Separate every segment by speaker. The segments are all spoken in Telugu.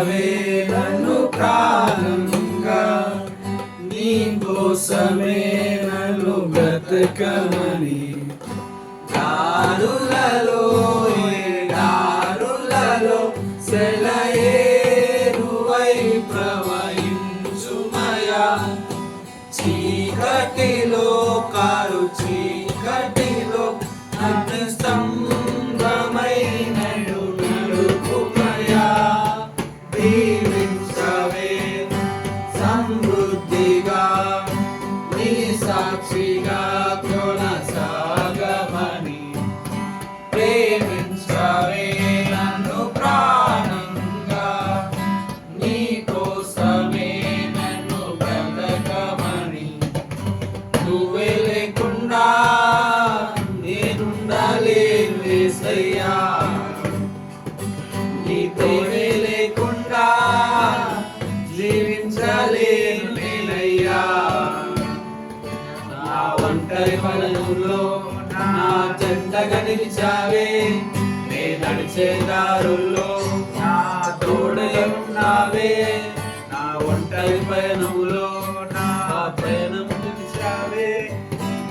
Speaker 1: ప్రేమించావే నన్ను ప్రాణంగా, నీ కోసమే నన్ను బ్రతకమని. దారులలో దారులలో సెలయేరువై ప్రవహించుమయా, చీకటిలో కారు చీకటిలో అగ్ని స్తంభమై నడుపుమయా. దీవించవే సమృద్ధిగా, నీ సాక్షిగా కొనసాగమని. ప్రేమించవే నన్ను ప్రాణంగా, నీ కోసమే నన్ను బ్రతకమని. నువ్వే లేకుండా నేనుండలేను యేసయ్యా, నీ ప్రేమే లేకుండా జీవించలేను నేనయ్యా. నా ఒంటరి పనుల్లో నా జంటగా నిలిచావే, నే నడిచే దారుల్లో నా తోడై ఉన్నావే. నా ఒంటరి పయనంలో నా పయనం నిలిచావే,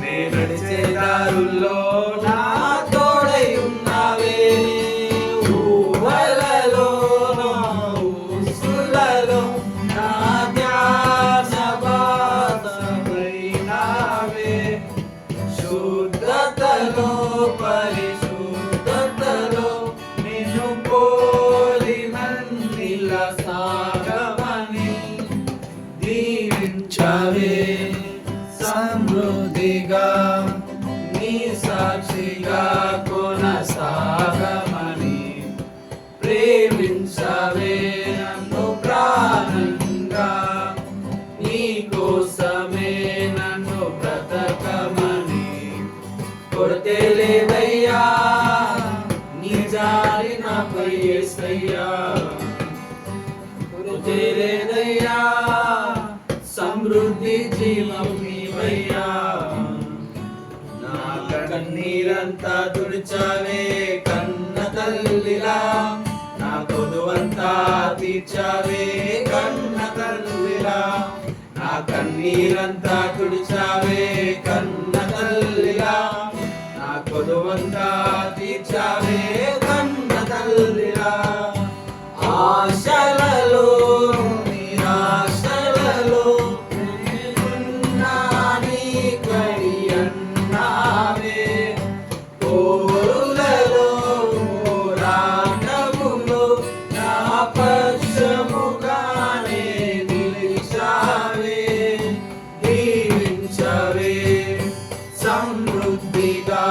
Speaker 1: నే నడిచే దారుల్లో నా తోడై ఉన్నావే. ఊహలలో నా ఊసులలో నా ధ్యాన బాసమైనావే. శుద్ధతలో పరిశుద్ధతలో నిన్ను పోలి నన్నిల సాగమని. దీవించవే సమృద్ధిగా, నీ సాక్షిగా కొనసాగమని. ప్రేమించవే నన్ను ప్రాణంగా, నీ కోసమే నన్ను బ్రతకమని. కొరతే లేదయ్యా నీ జాలి నాపై యేసయ్యా, కొరతే లేదయ్యా సమృద్ధి జీవం నీవయ్యా. నా కన్నీరంతా తుడిచావే కన్న తల్లిలా, నా కొదువంతా తీర్చావే కన్న తల్లిలా. నా కన్నీరంతా తుడిచావే కన్న తల్లిలా, నా కొదువంతా తీర్చావే కన్న తల్లిలా. ఆశలలో నిరాశలలో నేనున్నా నీ కడి అన్నావే. పోరులలో పోరాటములో నా పక్షముగానే నిలిచావే. దీవించవే సమృద్ధిగా,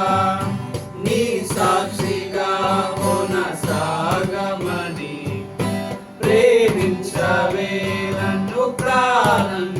Speaker 1: నీ సాక్షిగా కొనసాగమని. ప్రేమించవే నన్ను ప్రాణంగా.